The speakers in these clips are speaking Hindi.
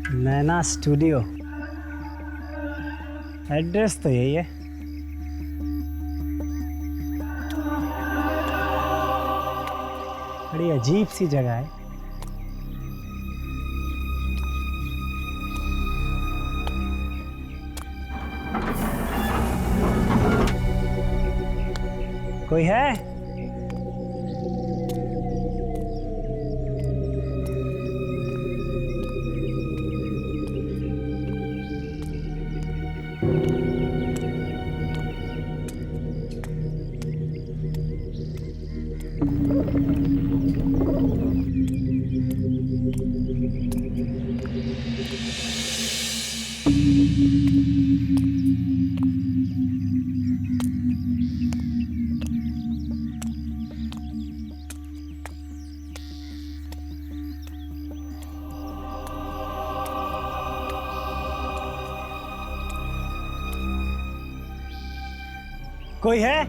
नैना स्टूडियो, एड्रेस तो यही है। बड़ी अजीब सी जगह है। कोई है? कोई है?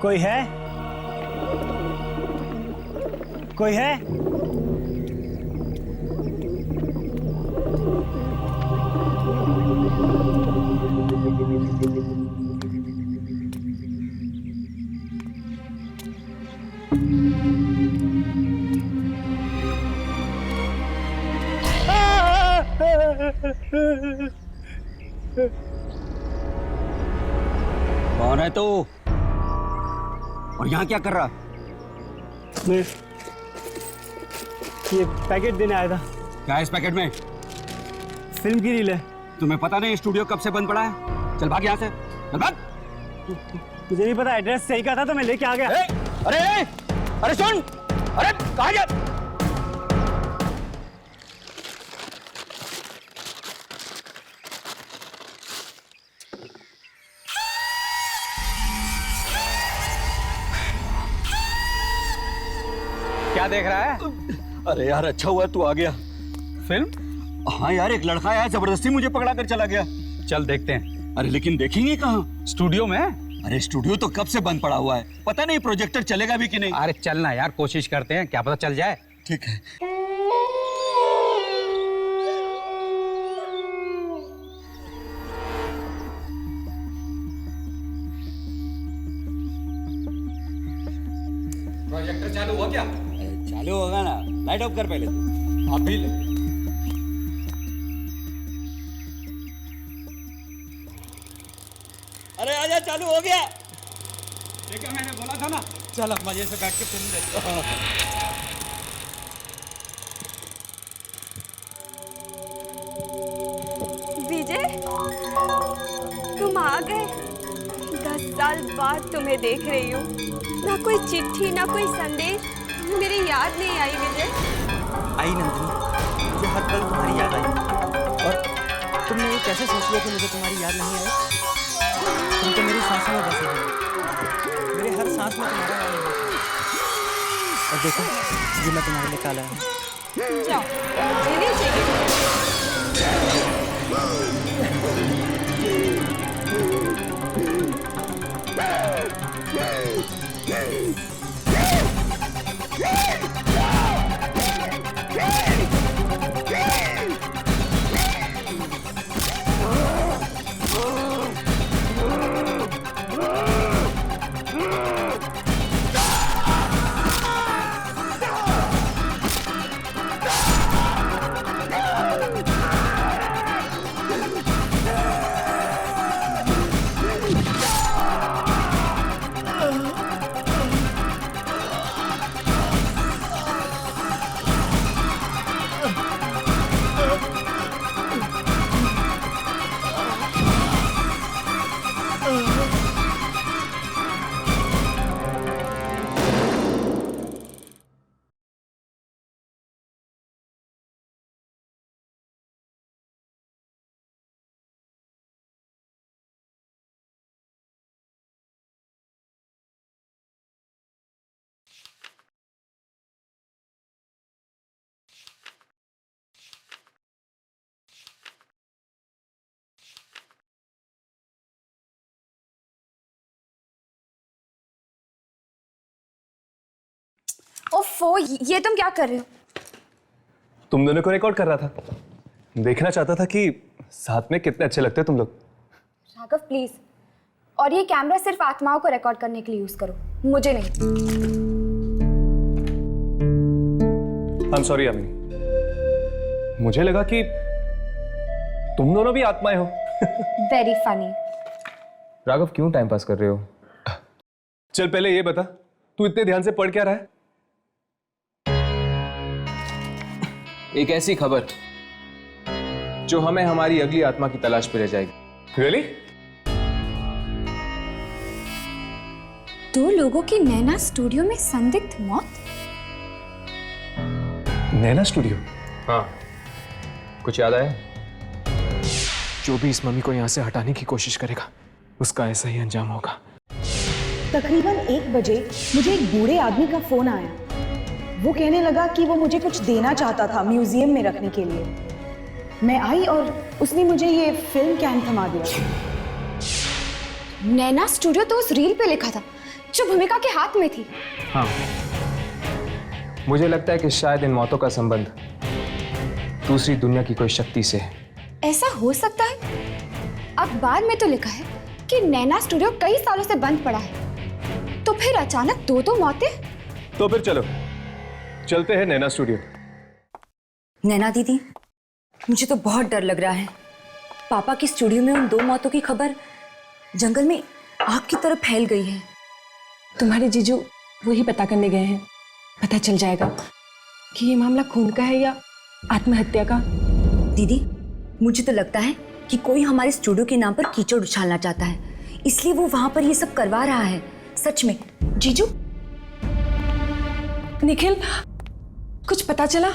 कोई है? कोई है? कौन है तू? और यहाँ क्या कर रहा? मैं ये पैकेट देने आया था। क्या है इस पैकेट में? फिल्म की रील है। तुम्हें पता नहीं स्टूडियो कब से बंद पड़ा है? चल भाग यहाँ से, चल भाग। मुझे नहीं पता, एड्रेस सही कहा था तो मैं लेके आ गया। अरे अरे सुन, अरे कहाँ जा? क्या देख रहा है? अरे यार अच्छा हुआ तू आ गया। फिल्म? हाँ यार, एक लड़का आया जबरदस्ती मुझे पकड़ा कर चला गया। चल देखते हैं। अरे लेकिन देखेंगे कहाँ? स्टूडियो में। अरे स्टूडियो तो कब से बंद पड़ा हुआ है, पता नहीं प्रोजेक्टर चलेगा भी कि नहीं। अरे चलना यार, कोशिश करते हैं, क्या पता चल जाए। ठीक है। प्रोजेक्टर चालू हुआ क्या? चालू होगा ना, लाइट ऑफ कर पहले तू। अभी ले। अरे आजा, चालू हो गया। देखा, मैंने बोला था ना। चल अब मजे से बैठ के फिल्म देखते हैं। विजय, तुम आ गए। 10 साल बाद तुम्हें देख रही हूँ। ना कोई चिट्ठी, ना कोई संदेश, मेरी याद नहीं आई विजय। आई नंदिनी, मुझे हर पल तुम्हारी याद आई। और तुमने ये कैसे सोच लिया कि मुझे तुम्हारी याद नहीं आई? तुम तो मेरी सांसों में बसे हो, मेरे हर सांस में तुम्हारा नाम है। और देखो, ये मैं तुम्हारे लिए काला है। जाओ, मुझे नहीं चाहिए। ओफो, ये तुम क्या कर रहे हो? तुम दोनों को रिकॉर्ड कर रहा था। देखना चाहता था कि साथ में कितने अच्छे लगते हो तुम लोग। राघव प्लीज, और ये कैमरा सिर्फ आत्माओं को रिकॉर्ड करने के लिए यूज करो, मुझे नहीं। आई एम सॉरी यामिनी, मुझे लगा कि तुम दोनों भी आत्माएं हो। Very funny. राघव क्यों टाइम पास कर रहे हो? चल पहले ये बता, तू इतने ध्यान से पढ़ क्या रहा है? एक ऐसी खबर जो हमें हमारी अगली आत्मा की तलाश पे ले जाएगी। रियली? दो लोगों की नैना स्टूडियो में संदिग्ध मौत। नैना स्टूडियो? हाँ, कुछ याद आया? जो भी इस मम्मी को यहाँ से हटाने की कोशिश करेगा उसका ऐसा ही अंजाम होगा। तकरीबन 1 बजे मुझे एक बूढ़े आदमी का फोन आया। वो कहने लगा कि वो मुझे कुछ देना चाहता था म्यूजियम में रखने के लिए। मैं आई और उसने मुझे ये फिल्म कैन थमा दिया। नैना स्टूडियो तो उस रील पे लिखा था जो भूमिका के हाथ में थी। हाँ, मुझे लगता है कि शायद इन मौतों का संबंध दूसरी दुनिया की कोई शक्ति से है। ऐसा हो सकता है। अखबार में तो लिखा है कि नैना स्टूडियो कई सालों से बंद पड़ा है, तो फिर अचानक दो मौतें। तो फिर चलो चलते हैं नैना स्टूडियो। नैना दीदी, मुझे तो बहुत डर लग रहा है। पापा की स्टूडियो में उन 2 मौतों की खबर जंगल में आग की तरह फैल गई है। तुम्हारे जीजू वही पता करने गए हैं। पता चल जाएगा कि ये मामला खून का है या आत्महत्या का। दीदी, मुझे तो लगता है कि कोई हमारे स्टूडियो के नाम पर कीचड़ उछालना चाहता है, इसलिए वो वहां पर ये सब करवा रहा है। सच में। जीजू, निखिल, कुछ पता चला?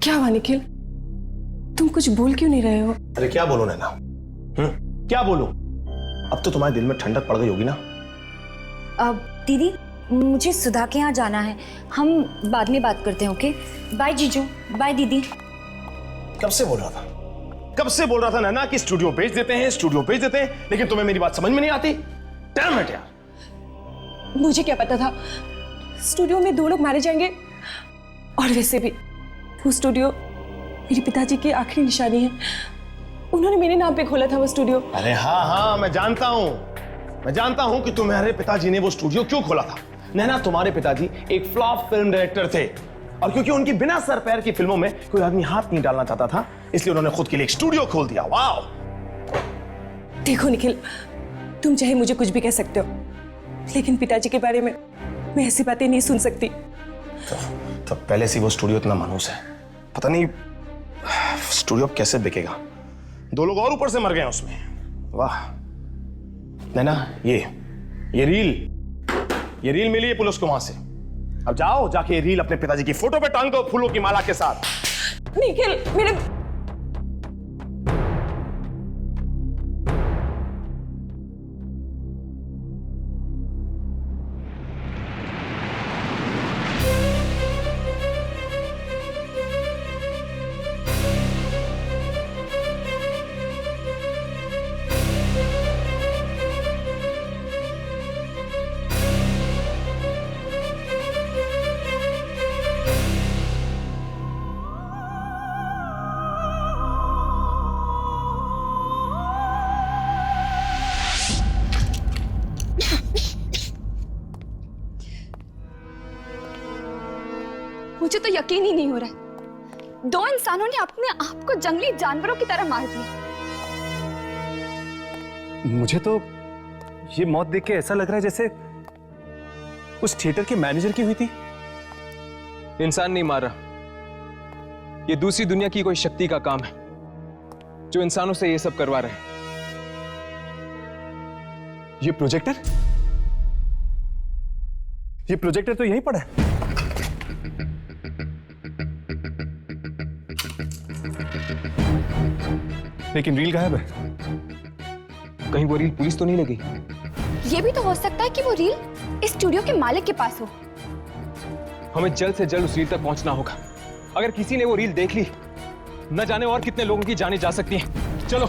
क्या हुआ निखिल? तुम कुछ बोल क्यों नहीं रहे हो? अरे क्या बोलूं नैना? क्या बोलूं? अब तो तुम्हारे दिल में ठंडक पड़ गई होगी ना? अब दीदी, मुझे सुधा के यहाँ जाना है। हम बाद में बात करते हैं, ओके? बाय जीजू, बाय दीदी। कब से बोल रहा था? कब से बोल रहा था नैना कि स्टूडियो बेच देते हैं, स्टूडियो बेच देते हैं, लेकिन तुम्हें मेरी बात समझ में नहीं आती। डैम इट यार। मुझे क्या पता था स्टूडियो में 2 लोग मारे जाएंगे। और वैसे भी वो स्टूडियो मेरे पिताजी की आखिरी निशानी है। उन्होंने मेरे नाम पे खोला था वो स्टूडियो। अरे हाँ, मैं जानता हूं कि तुम्हारे पिताजी ने वो स्टूडियो क्यों खोला था। नैना, तुम्हारे पिताजी एक फ्लॉप फिल्म डायरेक्टर थे, और क्योंकि उनकी बिना सर पैर की फिल्मों में कोई आदमी हाथ नहीं डालना चाहता था, इसलिए उन्होंने खुद के लिए एक स्टूडियो खोल दिया। वाह! देखो निखिल, तुम चाहे मुझे कुछ भी कह सकते हो, लेकिन पिताजी के बारे में मैं ऐसी बातें नहीं सुन सकती। तो पहले से वो स्टूडियो इतना मानूस है, पता नहीं स्टूडियो कैसे बिकेगा। 2 लोग और ऊपर से मर गए उसमें। वाह नैना, ये रील मिली है पुलिस को वहां से। अब जाओ, जाके ये रील अपने पिताजी की फोटो पे टांग दो फूलों की माला के साथ। निखिल, मेरे मुझे तो यकीन ही नहीं हो रहा है। 2 इंसानों ने अपने आप को जंगली जानवरों की तरह मार दिया। मुझे तो ये मौत देख के ऐसा लग रहा है जैसे उस थिएटर के मैनेजर की हुई थी। इंसान नहीं मार रहा, ये दूसरी दुनिया की कोई शक्ति का काम है जो इंसानों से ये सब करवा रहे हैं। ये प्रोजेक्टर तो यहीं पड़ा है। लेकिन रील गायब है। कहीं वो रील पुलिस तो नहीं लगी? ये भी तो हो सकता है कि वो रील इस स्टूडियो के मालिक के पास हो। हमें जल्द से जल्द उस रील तक पहुंचना होगा। अगर किसी ने वो रील देख ली, न जाने और कितने लोगों की जानें जा सकती हैं। चलो।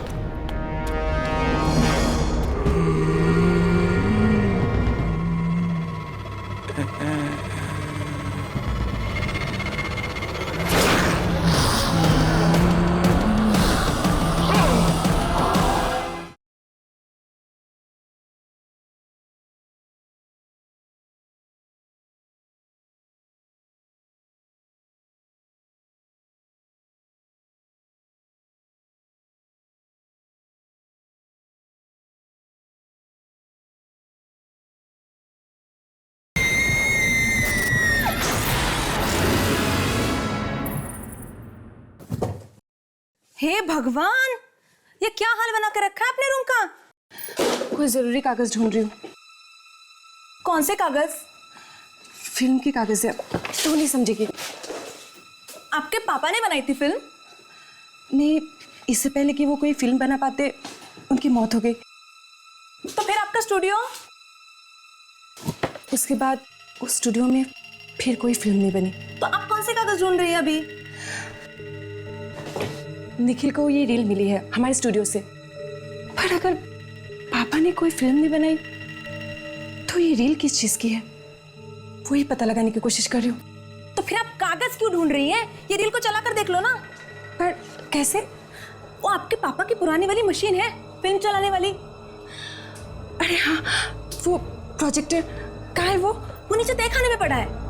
हे भगवान, ये क्या हाल बना के रखा है अपने रूम का? कोई जरूरी कागज ढूंढ रही हूँ। कौन से कागज? फिल्म की कागज है, तू नहीं समझेगी। आपके पापा ने बनाई थी फिल्म? नहीं, इससे पहले कि वो कोई फिल्म बना पाते उनकी मौत हो गई। तो फिर आपका स्टूडियो? उसके बाद उस स्टूडियो में फिर कोई फिल्म नहीं बनी। तो आप कौन से कागज ढूंढ रही हैं अभी? निखिल को ये रील मिली है हमारे स्टूडियो से, पर अगर पापा ने कोई फिल्म नहीं बनाई तो ये रील किस चीज की है, वही पता लगाने की कोशिश कर रही हूँ। तो फिर आप कागज क्यों ढूंढ रही हैं? ये रील को चला कर देख लो ना। पर कैसे? वो आपके पापा की पुरानी वाली मशीन है फिल्म चलाने वाली। अरे हाँ, वो प्रोजेक्टर कहाँ है? वो नीचे तहखाने में पड़ा है।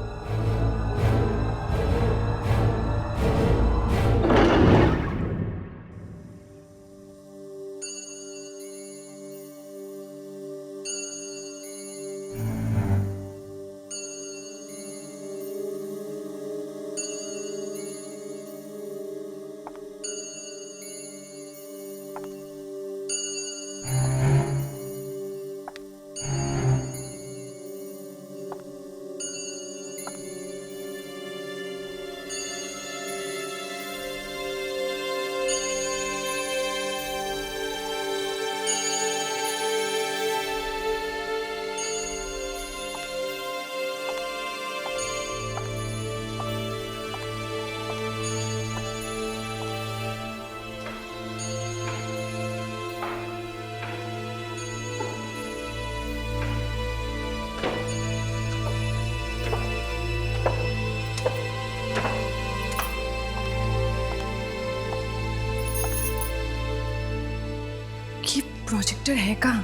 ये प्रोजेक्टर है कहाँ?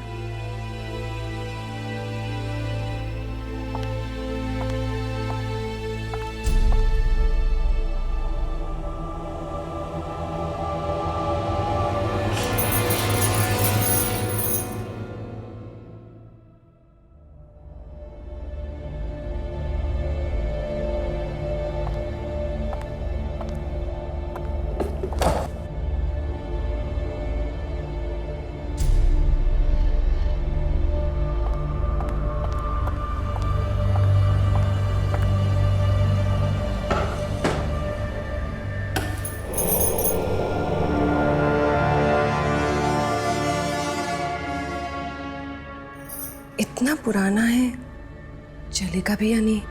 इतना पुराना है, चलेगा भी या नहीं?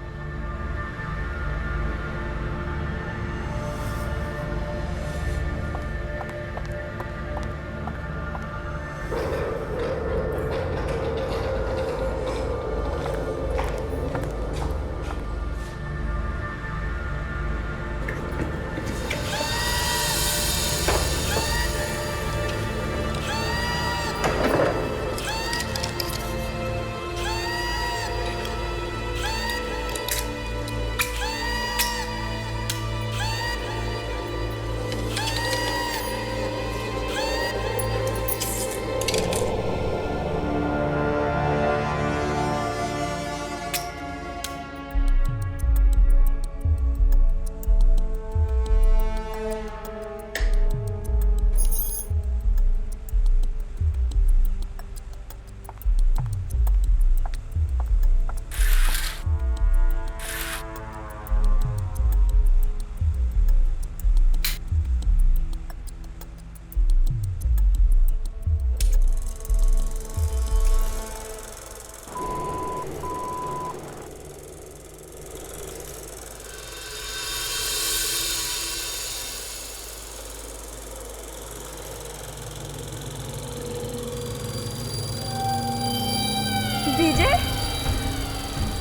विजय,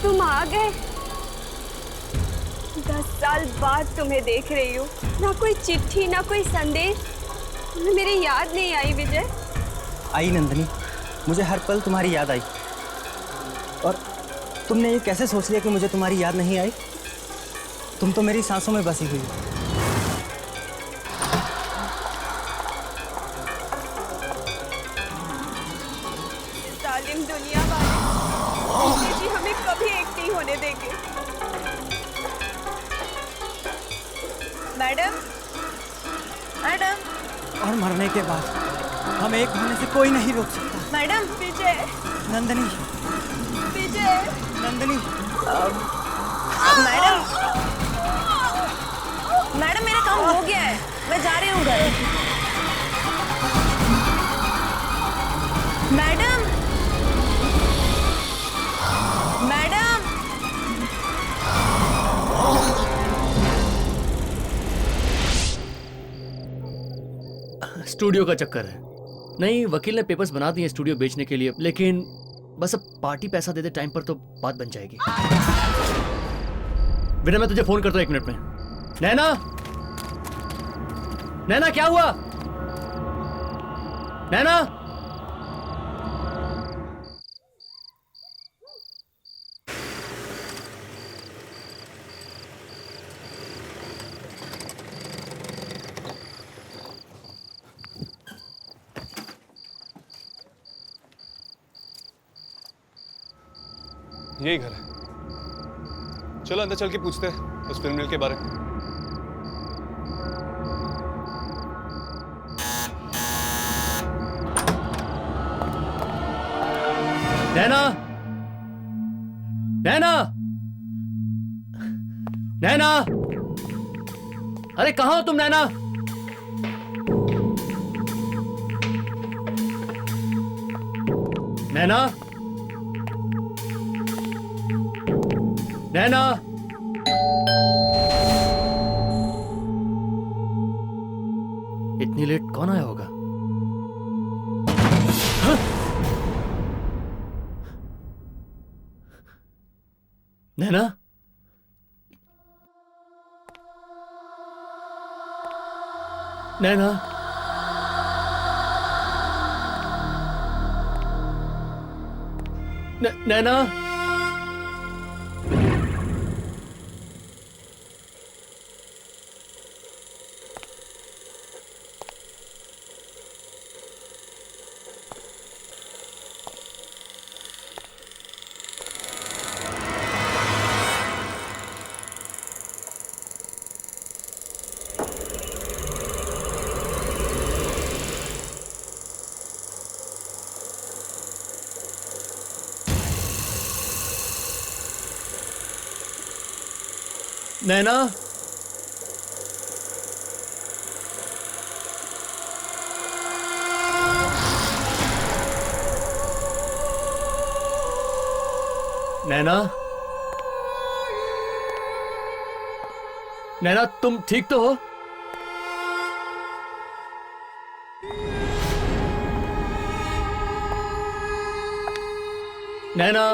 तुम आ गए। 10 साल बाद तुम्हें देख रही हूँ। ना कोई चिट्ठी, ना कोई संदेश, तुम्हें मेरी याद नहीं आई विजय? आई नंदिनी, मुझे हर पल तुम्हारी याद आई। और तुमने ये कैसे सोच लिया कि मुझे तुम्हारी याद नहीं आई? तुम तो मेरी सांसों में बसी हुई हो। जालिम दुनिया वाले जी हमें कभी एक नहीं होने देंगे। मैडम, मैडम, और मरने के बाद हम एक होने से कोई नहीं रोक सकता। मैडम विजय, नंदिनी, विजय, नंदिनी, मैडम मैडम मेरा काम हो गया है, मैं जा रही हूँ घर। मैडम मैडम स्टूडियो का चक्कर है। नहीं, वकील ने पेपर्स बना दिए स्टूडियो बेचने के लिए, लेकिन बस अब पार्टी पैसा दे दे टाइम पर तो बात बन जाएगी। विनय, मैं तुझे फोन करता हूँ 1 मिनट में। नैना, नैना क्या हुआ? नैना, यही घर है। चलो अंदर चल के पूछते हैं उस फिल्म मिल के बारे में। नैना, नैना, नैना, अरे कहाँ हो तुम नैना? नैना, नैना, इतनी लेट कौन आया होगा? हाँ? नैना, नैना, नैना, नैना, नैना, नैना, तुम ठीक तो हो? नैना,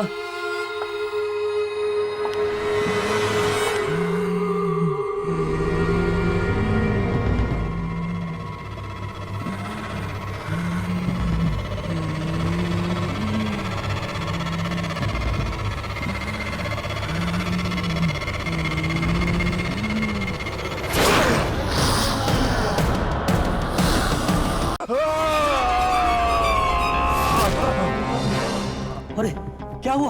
अरे क्या हुआ?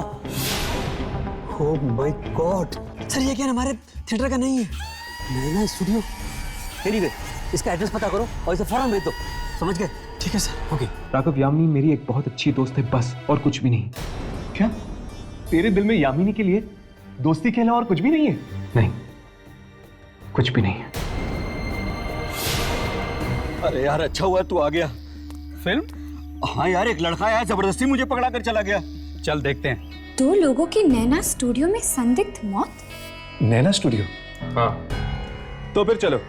ओह माय गॉड, सर ये क्या हमारे थिएटर का नहीं है? नैना स्टूडियो। तेरी गई, इसका एड्रेस पता करो और इसे फौरन भेज दो, समझ गए? ठीक है सर। ओके। राघव, यामिनी मेरी एक बहुत अच्छी दोस्त है, बस, और कुछ भी नहीं। क्या तेरे दिल में यामिनी के लिए दोस्ती के अलावा और कुछ भी नहीं है? नहीं, कुछ भी नहीं है। अरे यार, अच्छा हुआ तू आ गया। फिल्म? हाँ यार, एक लड़का आया, जबरदस्ती मुझे पकड़ा कर चला गया। चल देखते हैं। 2 लोगों की नैना स्टूडियो में संदिग्ध मौत। नैना स्टूडियो? हाँ, तो फिर चलो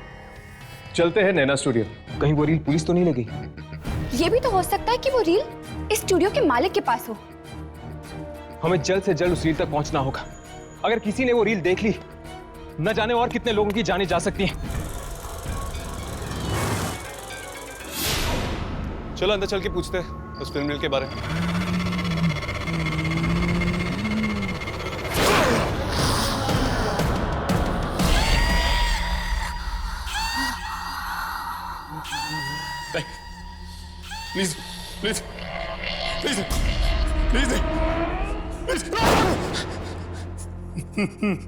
चलते हैं नैना स्टूडियो। कहीं वो रील पुलिस तो नहीं लगी? ये भी तो हो सकता है कि वो रील इस स्टूडियो के मालिक के पास हो। हमें जल्द से जल्द उस रील तक पहुंचना होगा। अगर किसी ने वो रील देख ली, न जाने और कितने लोगों की जानें जा सकती हैं। चलो अंदर चल के पूछते हैं उस फिल्म मिल के बारे में। Please please please please please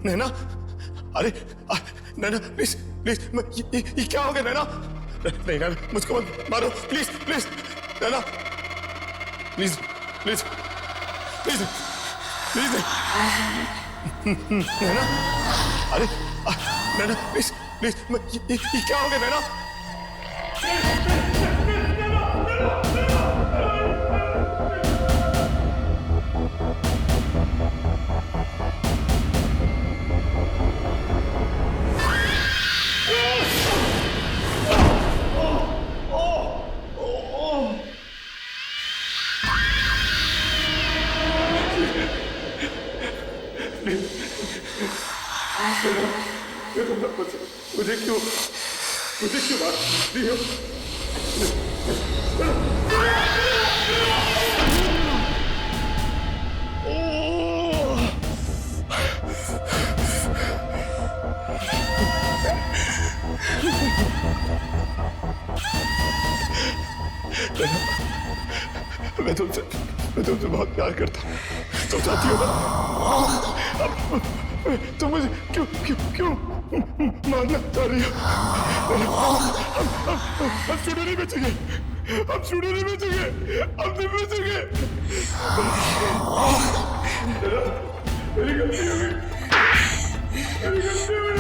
Naina, अरे नैना प्लीज प्लीज, ये क्या हो गया नैना? नहीं ना, मुझको मत मारो please please Naina, please please please please Naina, अरे नैना प्लीज प्लीज, ये क्या हो गया नैना? मुझे क्यों मार दिया? मैं तुमसे बहुत प्यार करता हूँ, तुम चाहती हो ना? तुम मुझे क्यों क्यों क्यों मारना चाह रही हो? हम स्टूडियो नहीं बेचेंगे, हम स्टूडियो नहीं बेचेंगे, हम नहीं बेचेंगे। मेरी गलती हो गई, मेरी गलती हो गई।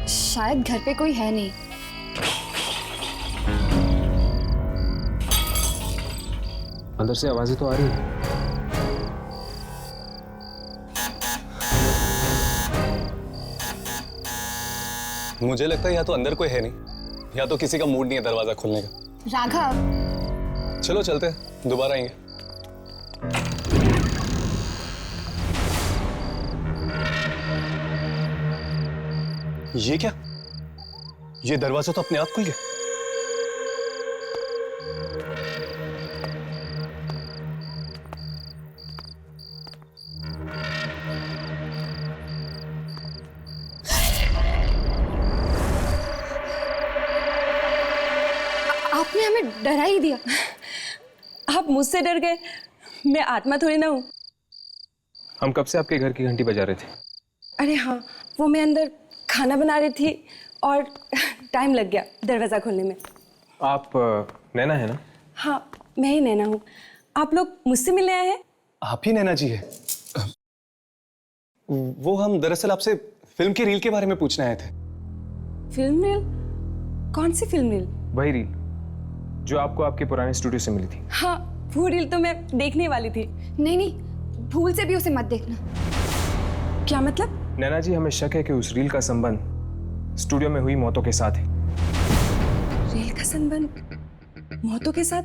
शायद घर पे कोई है नहीं। अंदर से आवाजें तो आ रही है। मुझे लगता है या तो अंदर कोई है नहीं, या तो किसी का मूड नहीं है दरवाजा खोलने का। राघव, चलो चलते हैं, दोबारा आएंगे। ये क्या? ये दरवाजा तो अपने आप खुल गया। आपने हमें डरा ही दिया। आप मुझसे डर गए, मैं आत्मा थोड़ी ना हूँ। हम कब से आपके घर की घंटी बजा रहे थे। अरे हाँ, वो मैं अंदर खाना बना रही थी और टाइम लग गया दरवाजा खोलने में। आप नैना है ना? हाँ, मैं ही नैना हूँ। आप लोग मुझसे मिलने आए हैं? आप ही नैना जी है? वो हम दरअसल आपसे फिल्म की रील के बारे में पूछने आए थे। Film reel? कौन सी फिल्म रील? वही रील जो आपको आपके पुराने स्टूडियो से मिली थी। हाँ, वो रील तो मैं देखने वाली थी। नहीं नहीं, भूल से भी उसे मत देखना। क्या मतलब? नैना जी, हमें शक है कि उस रील का संबंध स्टूडियो में हुई मौतों के साथ है। रील का संबंध मौतों के साथ?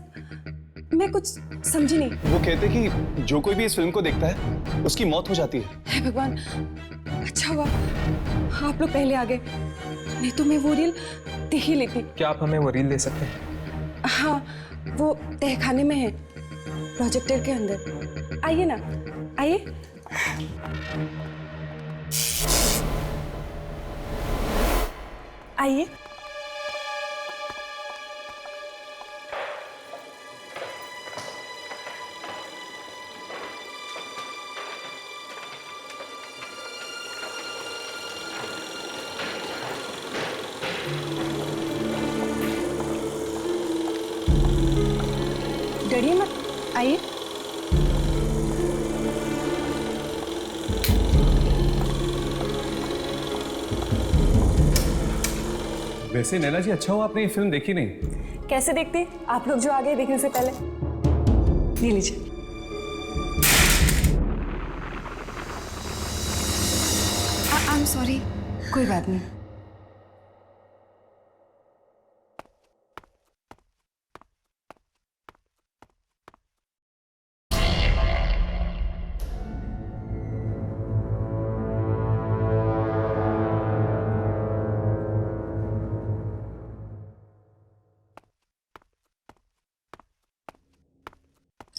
मैं कुछ समझी नहीं। वो कहते कि जो कोई भी इस फिल्म को देखता है उसकी मौत हो जाती है। हे भगवान, अच्छा हुआ आप लोग पहले आ गए, नहीं तो मैं वो रील देख ही लेती। क्या आप हमें वो रील दे सकते हैं? हाँ, वो तहखाने में है, प्रोजेक्टर के अंदर। आइए ना, आइए। आइए। डरिए मत, आइए। वैसे नैना जी, अच्छा हुआ आपने ये फिल्म देखी नहीं। कैसे देखते आप लोग जो आ गए देखने से पहले। ले लीजिए। I am sorry. कोई बात नहीं।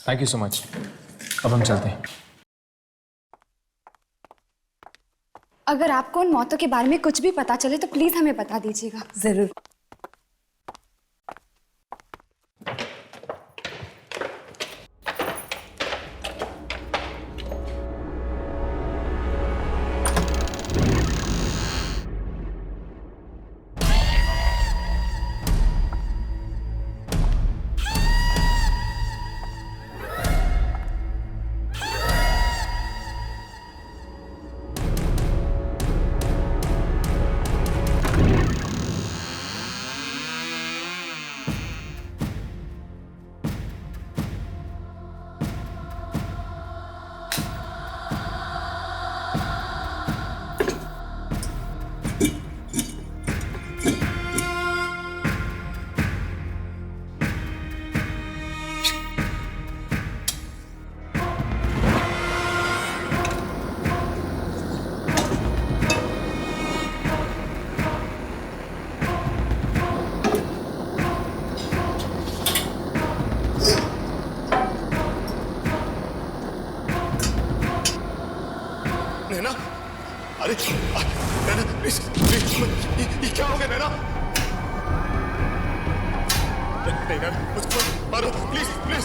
Thank you so much. अब हम चलते हैं। अगर आपको उन मौतों के बारे में कुछ भी पता चले तो प्लीज हमें बता दीजिएगा। जरूर। नैना, अरे नैना प्लीज प्लीज, ये क्या हो गया नैना? नैना मुझको मारो प्लीज प्लीज।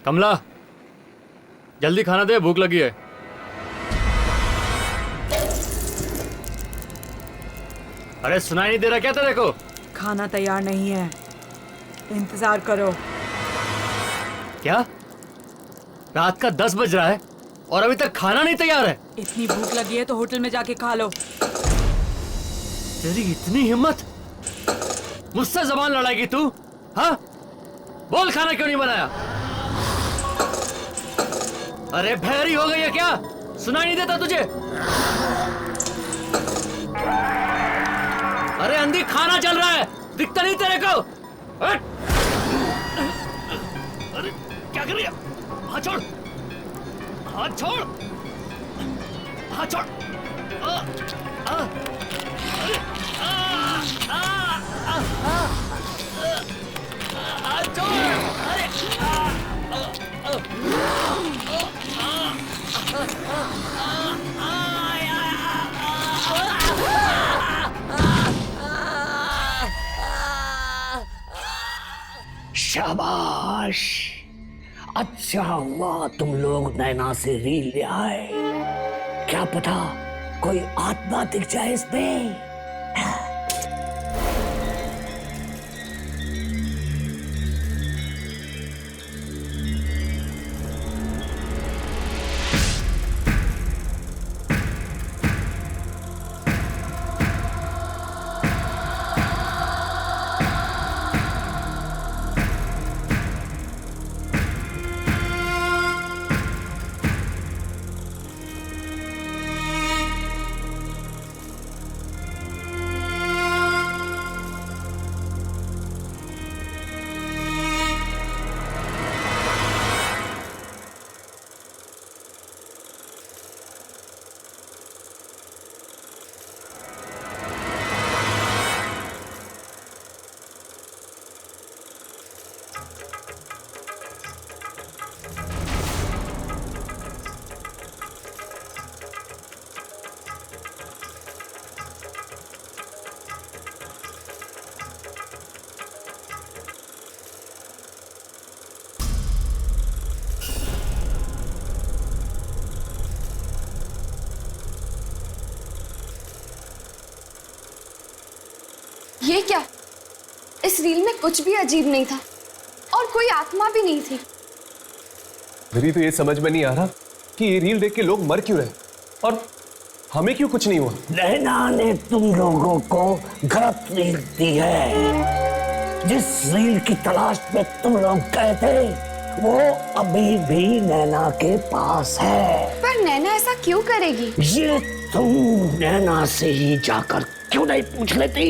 कमला, जल्दी खाना दे, भूख लगी है। अरे सुनाई नहीं दे रहा क्या तेरे को? खाना तैयार नहीं है, इंतजार करो। क्या? रात का 10 बज रहा है और अभी तक खाना नहीं तैयार है? इतनी भूख लगी है तो होटल में जाके खा लो। तेरी इतनी हिम्मत, मुझसे जबान लड़ाएगी तू? हाँ, बोल खाना क्यों नहीं बनाया? अरे भैरी हो गई है क्या? सुनाई नहीं देता तुझे? अरे अंधी, खाना चल रहा है, दिखता नहीं तेरे को? अरे क्या कर रही है? हाथ छोड़, हाथ छोड़, हाथ छोड़। हाथ छोड़। अरे शाबाश, अच्छा हुआ तुम लोग नैना से रील ले आए। क्या पता कोई आत्मा दिख जाए इसमें। ये क्या? इस रील में कुछ भी अजीब नहीं था और कोई आत्मा भी नहीं थी। मेरी तो ये समझ में नहीं आ रहा कि ये रील देख के लोग मर क्यों रहे और हमें क्यों कुछ नहीं हुआ। नैना ने तुम लोगों को गलत रील दी है। जिस रील की तलाश में तुम लोग गए थे वो अभी भी नैना के पास है। पर नैना ऐसा क्यों करेगी? ये तुम नैना से ही जाकर क्यों नहीं पूछ लेती?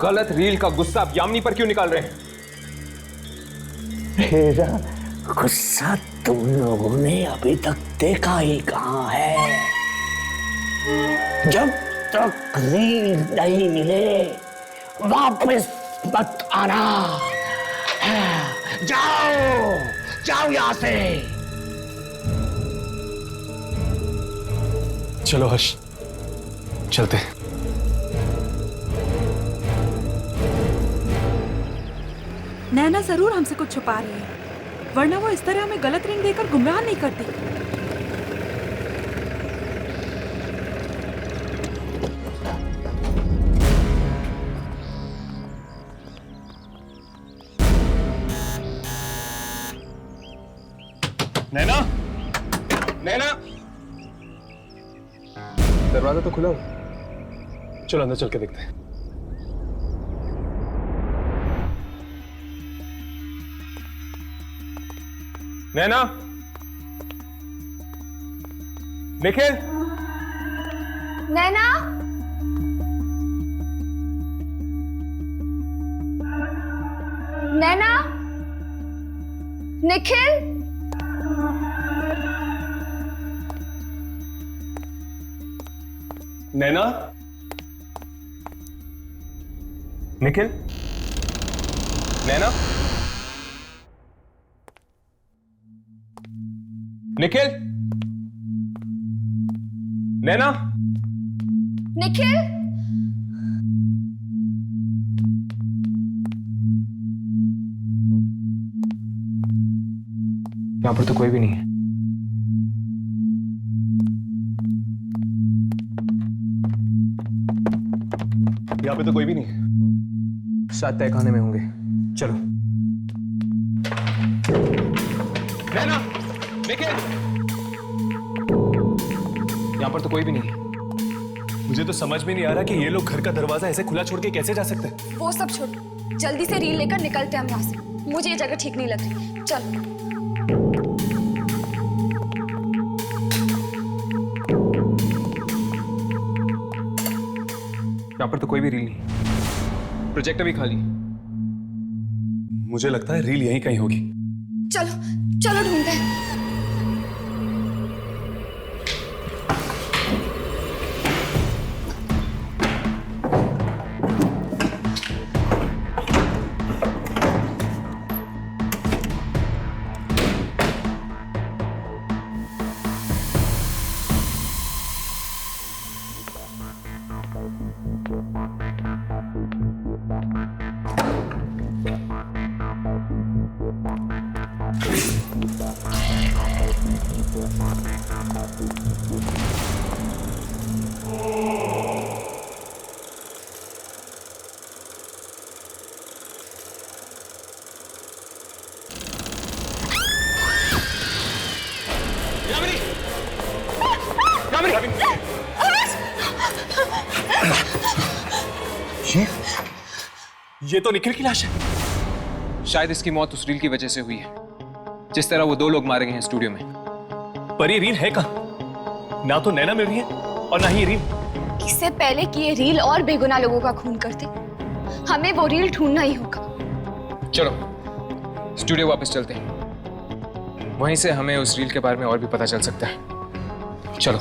गलत रील का गुस्सा आप यामिनी पर क्यों निकाल रहे हैं? मेरा गुस्सा तुम लोगों ने अभी तक देखा ही कहाँ है। जब तक रील नहीं मिले वापस मत आना। जाओ जाओ यहाँ से। चलो हर्ष, चलते हैं। नैना जरूर हमसे कुछ छुपा रही है, वरना वो इस तरह हमें गलत रिंग देकर गुमराह नहीं करती। नैना, नैना, दरवाजा तो खुला हो। चलो अंदर चल के देखते हैं। नैना, निखिल, नैना, नैना, निखिल, नैना, निखिल, नैना, निखिल, नैना, निखिल, यहां पर तो कोई भी नहीं है। यहाँ पे तो कोई भी नहीं है। शायद तहखाने में होंगे। चलो। नैना, निखिल, यहाँ पर तो कोई भी नहीं है। मुझे तो समझ में नहीं आ रहा कि ये लोग घर का दरवाजा ऐसे खुला छोड़ के कैसे जा सकते हैं। वो सब छोड़, जल्दी से रील लेकर निकलते हैं हम यहाँ से। मुझे ये जगह ठीक नहीं लग रही। चल। यहाँ पर तो कोई भी रील नहीं, प्रोजेक्टर भी खाली। मुझे लगता है रील यहीं कहीं होगी। चलो चलो ढूंढते हैं। ये तो निखिल की लाश है। शायद इसकी मौत उस रील की वजह से हुई है, जिस तरह वो 2 लोग मारे गए हैं स्टूडियो में। पर ये रील है कहाँ? ना तो नैना मिल रही है और ना ही ये रील। इससे पहले कि ये रील और बेगुनाह लोगों का खून करते, हमें वो रील ढूंढना ही होगा। चलो स्टूडियो वापस चलते हैं, वहीं से हमें उस रील के बारे में और भी पता चल सकता है। चलो।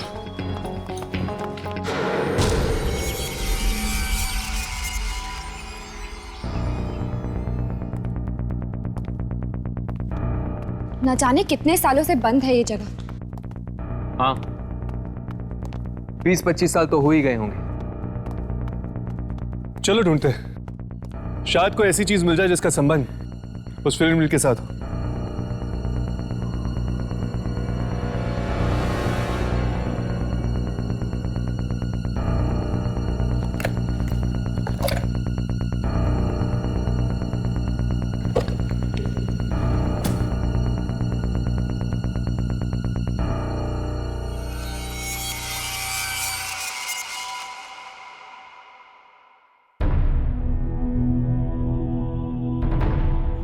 न जाने कितने सालों से बंद है ये जगह। हाँ, 20-25 साल तो हो ही गए होंगे। चलो ढूंढते हैं, शायद कोई ऐसी चीज मिल जाए जिसका संबंध उस फिल्म रील के साथ हो।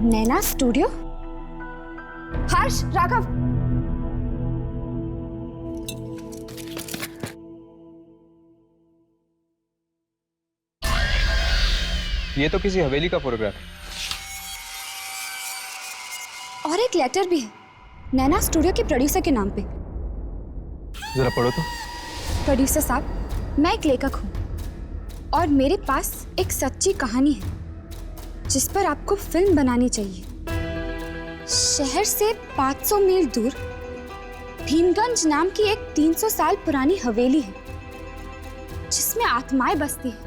नैना स्टूडियो? हर्ष, राघव, ये तो किसी हवेली का फोटोग्राफ है। और एक लेटर भी है नैना स्टूडियो के प्रोड्यूसर के नाम पे। जरा पढ़ो तो। प्रोड्यूसर साहब, मैं एक लेखक हूँ और मेरे पास एक सच्ची कहानी है जिस पर आपको फिल्म बनानी चाहिए। शहर से 500 मील दूर भीमगंज नाम की एक 300 साल पुरानी हवेली है जिसमें आत्माएं बसती हैं।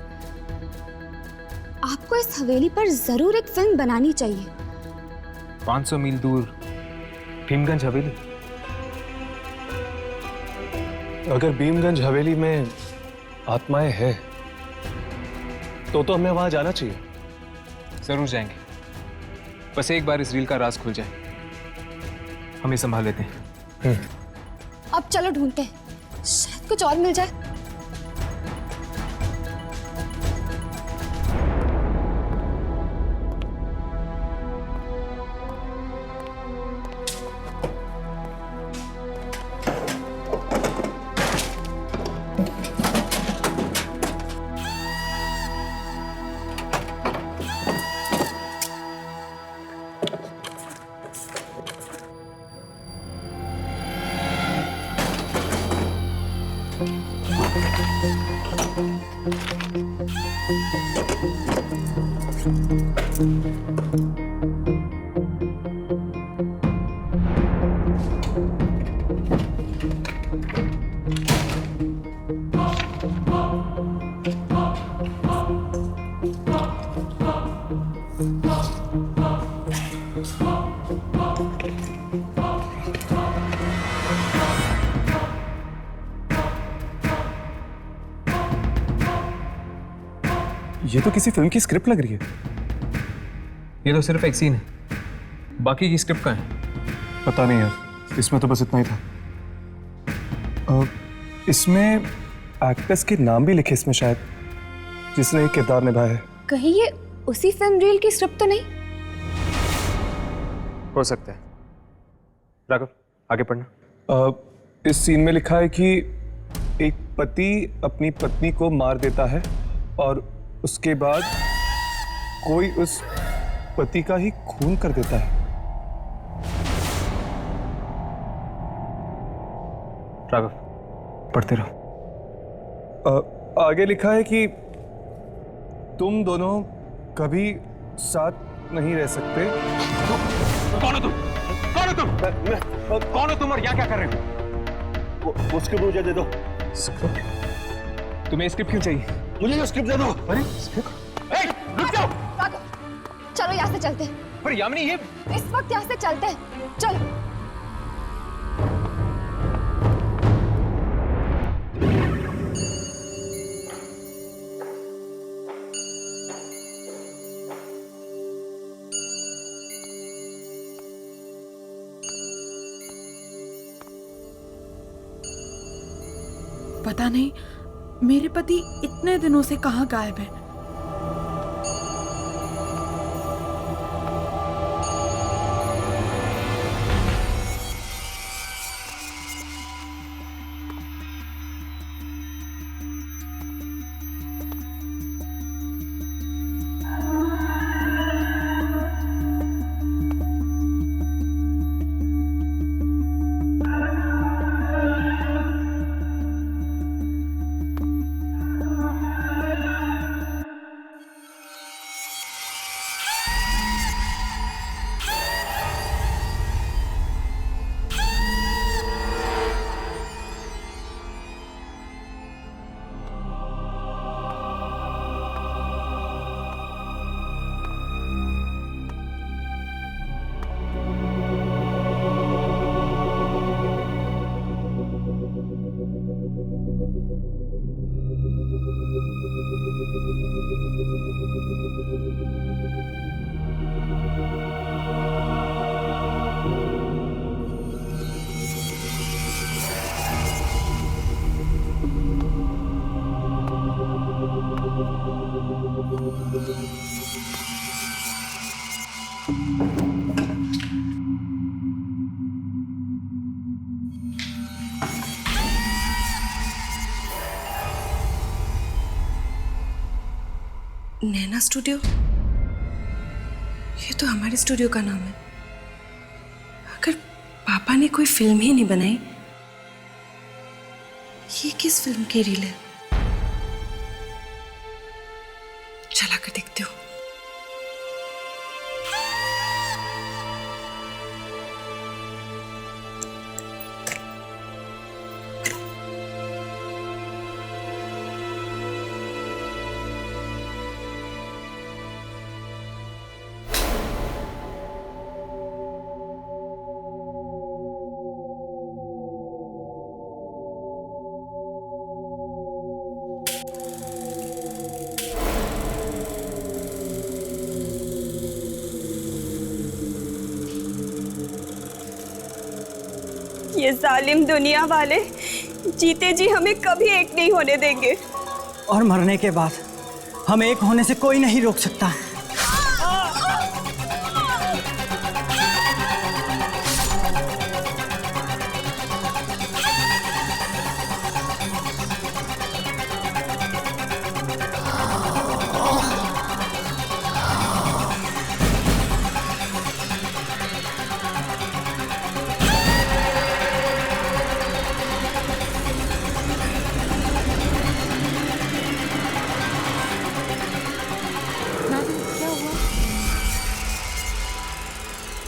आपको इस हवेली पर जरूर एक फिल्म बनानी चाहिए। 500 मील दूर भीमगंज हवेली? अगर भीमगंज हवेली में आत्माएं हैं तो हमें वहां जाना चाहिए। जरूर जाएंगे, बस एक बार इस रील का राज खुल जाए, हम ये संभाल लेते हैं। अब चलो ढूंढते हैं, शायद कुछ और मिल जाए। ये तो किसी फिल्म की स्क्रिप्ट लग रही है। ये तो सिर्फ एक सीन है, बाकी की स्क्रिप्ट कहाँ है? पता नहीं यार, इसमें तो बस इतना ही था। इसमें एक्टर्स के नाम भी लिखे इसमें शायद, जिसने एक किरदार निभाया है। कहीं ये उसी फिल्म रील की स्क्रिप्ट तो नहीं? हो सकता है। राघव, आगे पढ़ना। इस सीन में लिखा है कि एक पति अपनी पत्नी को मार देता है और उसके बाद कोई उस पति का ही खून कर देता है। राघव, पढ़ते रहो। आगे लिखा है कि तुम दोनों कभी साथ नहीं रह सकते। कौन हो तुम? कौन हो तुम? कौन हो तुम और यहाँ क्या कर रहे हो? वो स्क्रिप्ट मुझे दे दो। स्क्रिप्ट? तुम्हें स्क्रिप्ट क्यों चाहिए? मुझे जो स्क्रिप्ट दे दो। अरे स्क्रिप्ट? रुक जाओ! चलो यहाँ से चलते हैं। पर यामिनी, ये इस वक्त यहाँ से चलते हैं, चलो। पता नहीं मेरे पति इतने दिनों से कहाँ गायब है। नैना स्टूडियो, ये तो हमारे स्टूडियो का नाम है। अगर पापा ने कोई फिल्म ही नहीं बनाई, ये किस फिल्म की रील है? चला कर देखती हूँ। ये जालिम दुनिया वाले जीते जी हमें कभी एक नहीं होने देंगे। और मरने के बाद हम एक होने से कोई नहीं रोक सकता।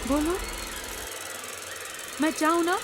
बोलो, मैं जाऊं ना?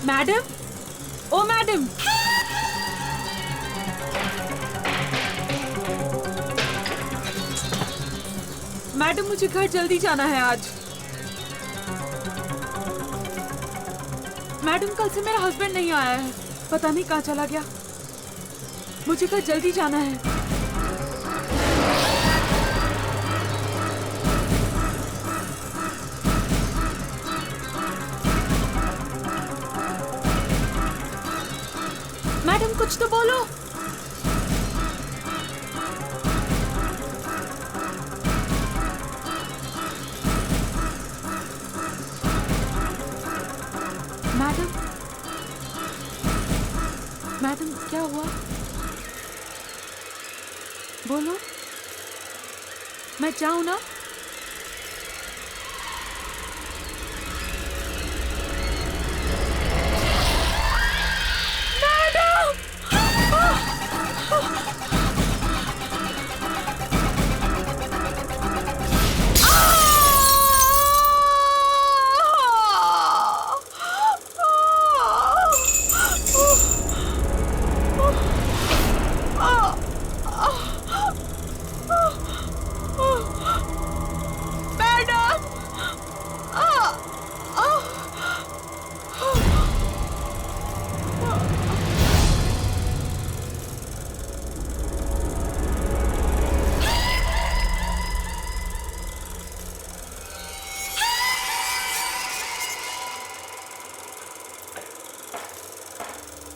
मैडम, ओ मैडम, मैडम मुझे घर जल्दी जाना है आज। मैडम कल से मेरा हस्बैंड नहीं आया है, पता नहीं कहाँ चला गया। मुझे घर जल्दी जाना है। मैडम कुछ तो बोलो। मैडम, मैडम क्या हुआ? बोलो, मैं जाऊं ना?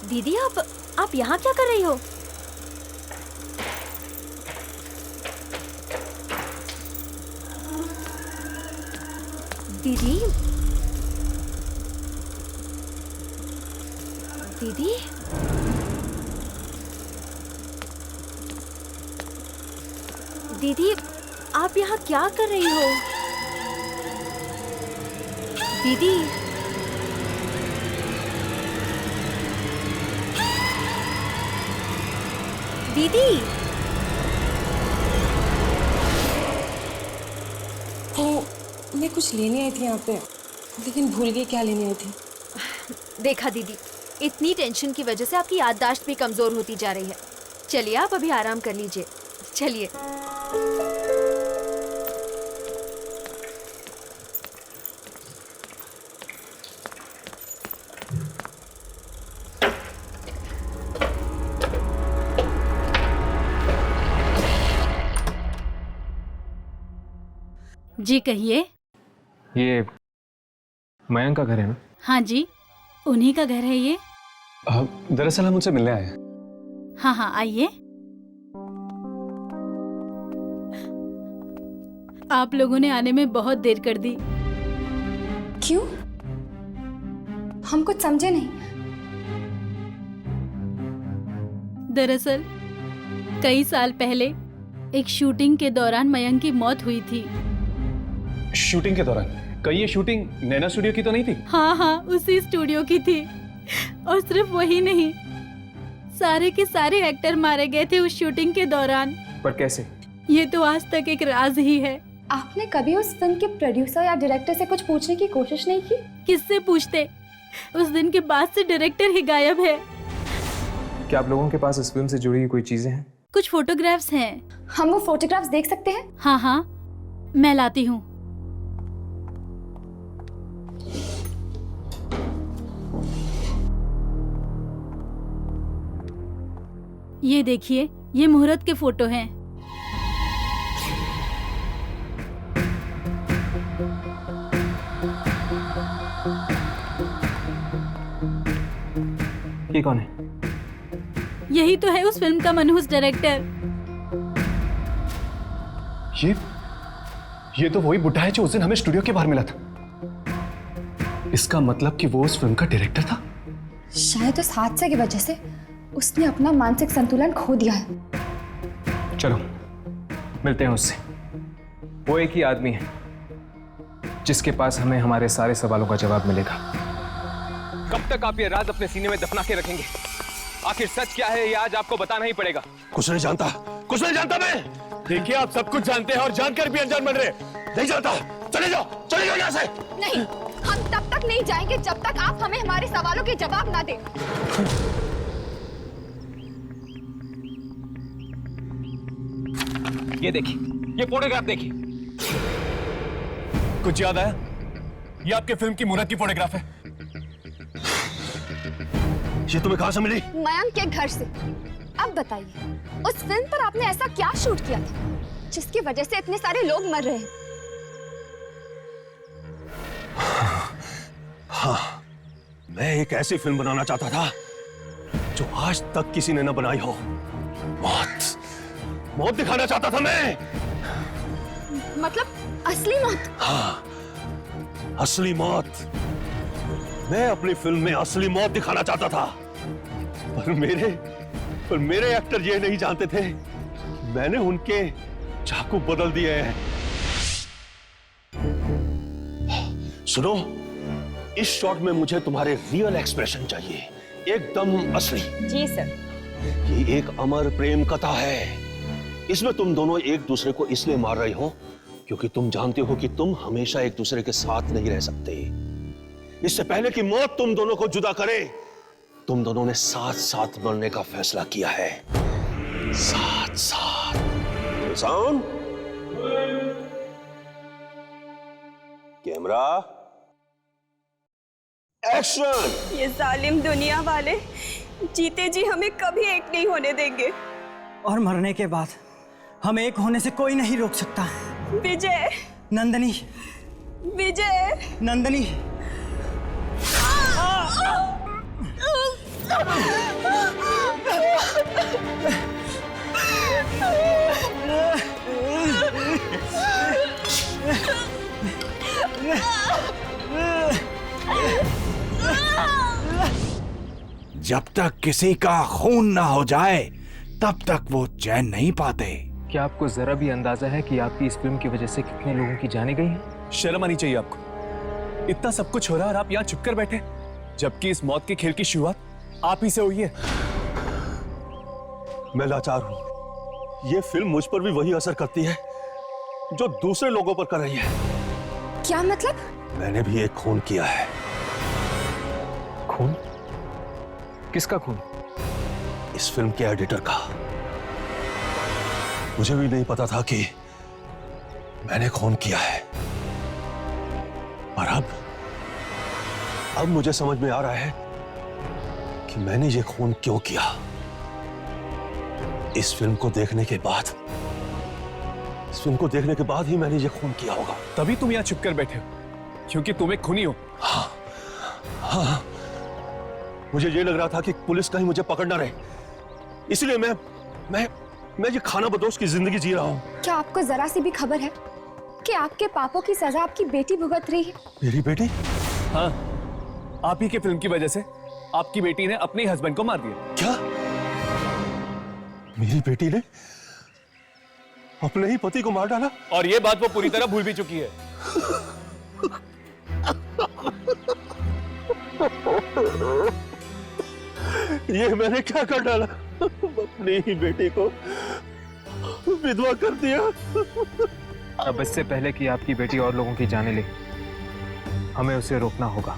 दीदी आप यहाँ क्या कर रही हो? दीदी, दीदी, दीदी आप यहाँ क्या कर रही हो? दीदी, दीदी, मैं कुछ लेने आई थी यहाँ पे, लेकिन भूल गई क्या लेने आई थी। देखा दीदी, इतनी टेंशन की वजह से आपकी याददाश्त भी कमजोर होती जा रही है। चलिए आप अभी आराम कर लीजिए, चलिए। जी कहिए। ये मयंक का घर है ना? हाँ जी, उन्हीं का घर है ये। दरअसल हम उनसे मिलने आए हैं। हाँ हाँ आइए। आप लोगों ने आने में बहुत देर कर दी। क्यों? हम कुछ समझे नहीं। दरअसल कई साल पहले एक शूटिंग के दौरान मयंक की मौत हुई थी। शूटिंग के दौरान? कहीं ये शूटिंग नैना स्टूडियो की तो नहीं थी? हाँ हाँ उसी स्टूडियो की थी। और सिर्फ वही नहीं, सारे के सारे एक्टर मारे गए थे उस शूटिंग के दौरान। पर कैसे? ये तो आज तक एक राज ही है। आपने कभी उस फिल्म के प्रोड्यूसर या डायरेक्टर से कुछ पूछने की कोशिश नहीं की? किससे पूछते? उस दिन के बाद से डायरेक्टर ही गायब है। क्या आप लोगों के पास इस फिल्म से जुड़ी हुई कोई चीजें हैं? कुछ फोटोग्राफ्स हैं। हम वो फोटोग्राफ्स देख सकते हैं? हाँ हाँ मैं लाती हूँ। ये देखिए, ये मुहूर्त के फोटो हैं। ये कौन है? यही तो है उस फिल्म का मनहूस डायरेक्टर। ये तो वही बुड्ढा है जो उस दिन हमें स्टूडियो के बाहर मिला था। इसका मतलब कि वो उस फिल्म का डायरेक्टर था। शायद उस हादसे की वजह से उसने अपना मानसिक संतुलन खो दिया है। चलो मिलते हैं उससे। वो एक ही आदमी है जिसके पास हमें हमारे सारे सवालों का जवाब मिलेगा। कब तक आप ये राज अपने सीने में दफना के रखेंगे? आखिर सच क्या है ये आज आपको बताना ही पड़ेगा। कुछ नहीं जानता, कुछ नहीं जानता मैं। देखिए आप सब कुछ जानते हैं और जानकर भी अनजान बन रहे। नहीं जानता, चले जाओ, चले जाओ यहाँ से। नहीं, हम तब तक नहीं जाएंगे जब तक आप हमें हमारे सवालों के जवाब ना दें। ये देखिए, ये फोटोग्राफ देखिए। कुछ याद आया? ये आपके फिल्म की मुहूर्त की फोटोग्राफ है। ये तुम्हें कहां से मिली? मयंक के घर से। अब बताइए, उस फिल्म पर आपने ऐसा क्या शूट किया था जिसकी वजह से इतने सारे लोग मर रहे हैं? हाँ, मैं एक ऐसी फिल्म बनाना चाहता था जो आज तक किसी ने न बनाई हो। मौत, मौत दिखाना चाहता था मैं। मतलब असली मौत? हाँ, असली मौत। मैं अपनी फिल्म में असली मौत दिखाना चाहता था, पर मेरे एक्टर ये नहीं जानते थे मैंने उनके चाकू बदल दिए हैं। सुनो, इस शॉट में मुझे तुम्हारे रियल एक्सप्रेशन चाहिए, एकदम असली। जी सर। ये एक अमर प्रेम कथा है। इसमें तुम दोनों एक दूसरे को इसलिए मार रहे हो क्योंकि तुम जानते हो कि तुम हमेशा एक दूसरे के साथ नहीं रह सकते। इससे पहले कि मौत तुम दोनों को जुदा करे, तुम दोनों ने साथ साथ मरने का फैसला किया है। साथ साथ। Sound, camera, action. ये जालिम दुनिया वाले जीते जी हमें कभी एक नहीं होने देंगे। और मरने के बाद हम एक होने से कोई नहीं रोक सकता। विजय, नंदनी, विजय, नंदनी। जब तक किसी का खून ना हो जाए तब तक वो चैन नहीं पाते। क्या आपको जरा भी अंदाजा है कि आपकी इस फिल्म की वजह से कितने लोगों की जाने गई हैं? शर्म आनी चाहिए आपको। इतना सब कुछ हो रहा है और आप यहाँ चुप कर बैठे, जबकि इस मौत के खेल की शुरुआत आप ही से हुई है। मैं लाचार हूं। ये फिल्म मुझ पर भी वही असर करती है जो दूसरे लोगों पर कर रही है। क्या मतलब? मैंने भी एक खून किया है। खून? किसका खून? इस फिल्म के एडिटर का। मुझे भी नहीं पता था कि मैंने खून किया है, और अब मुझे समझ में आ रहा है कि मैंने ये खून क्यों किया। इस फिल्म को देखने के बाद इस फिल्म को देखने के बाद ही मैंने ये खून किया होगा। तभी तुम यहाँ छुप कर बैठे हो, क्योंकि तुम एक खूनी हो। हाँ, मुझे ये लग रहा था कि पुलिस कहीं मुझे पकड़ ना रहे, इसलिए मैं ये खाना बदोश की जिंदगी जी रहा हूँ। क्या आपको जरा सी भी खबर है कि आपके पापों की सजा आपकी बेटी भुगत रही है? मेरी बेटी? हाँ, आप ही के फिल्म की वजह से आपकी बेटी ने अपने हस्बैंड को मार दिया। क्या? मेरी बेटी ने अपने ही पति को मार डाला? और ये बात वो पूरी तरह भूल भी चुकी है। ये मैंने क्या कर डाला? अपनी ही बेटी को विधवा कर दिया। अब इससे पहले कि आपकी बेटी और लोगों की जाने ले, हमें उसे रोकना होगा।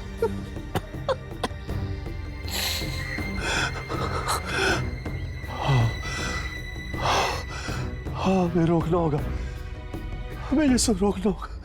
हाँ, हमें रोकना होगा, हमें ये सब रोकना होगा।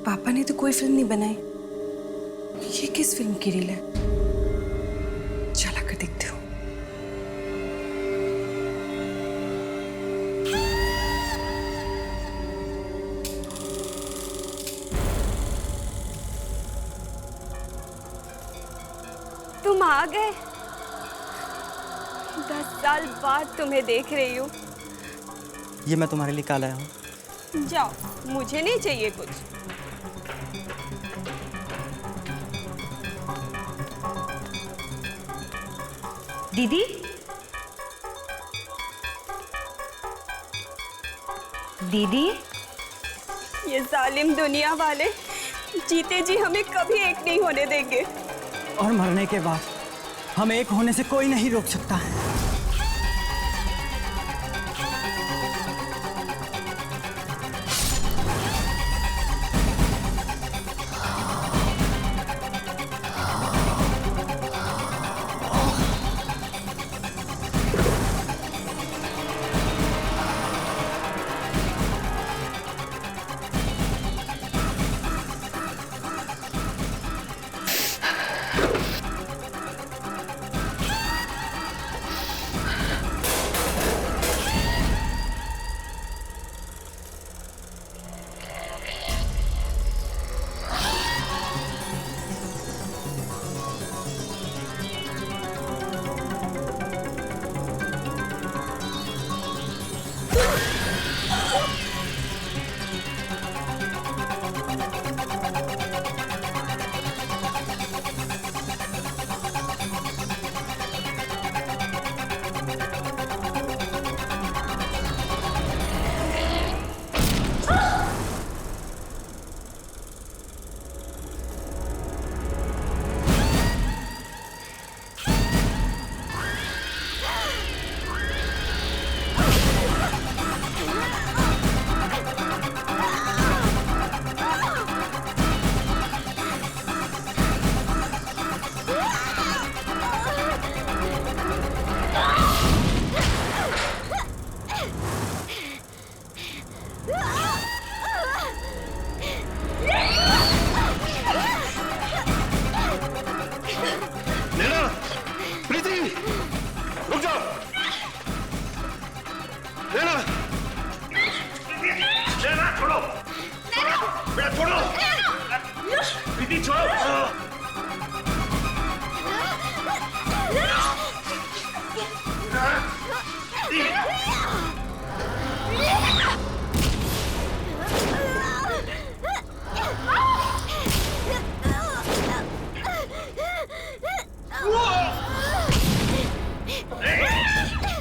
पापा ने तो कोई फिल्म नहीं बनाई, ये किस फिल्म की रील है? चला कर देखती हूँ। तुम आ गए। 10 साल बाद तुम्हें देख रही हूँ। ये मैं तुम्हारे लिए काल आया हूँ। जाओ, मुझे नहीं चाहिए कुछ। दीदी, दीदी, ये जालिम दुनिया वाले जीते जी हमें कभी एक नहीं होने देंगे। और मरने के बाद हमें एक होने से कोई नहीं रोक सकता है।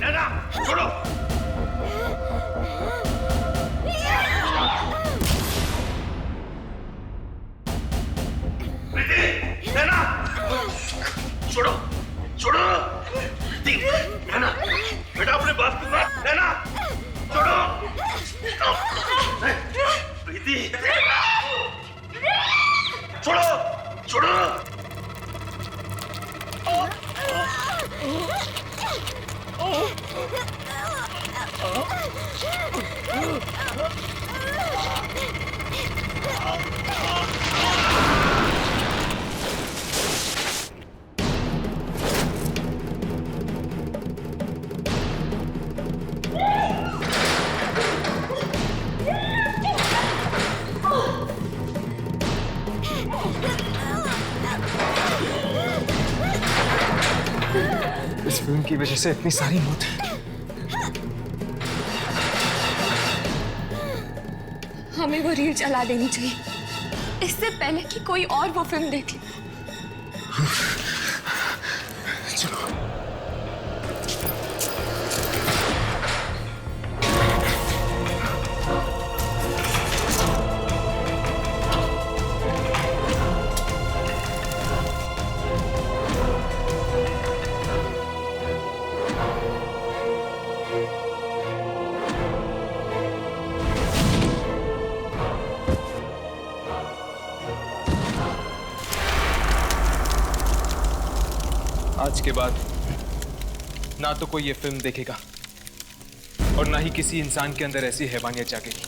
नैना छोड़ो। नैना छोड़ो छोड़ो। नैना बेटा अपने बाप की बात। नैना छोड़ो। प्रीति छोड़ो छोड़ो। इस फिल्म की वजह से इतनी सारी मौत। हमें वो रील चला देनी चाहिए इससे पहले कि कोई और वो फिल्म देख ले। चलो। आज के बाद ना तो कोई ये फिल्म देखेगा और ना ही किसी इंसान के अंदर ऐसी हैवानियत जागेगी।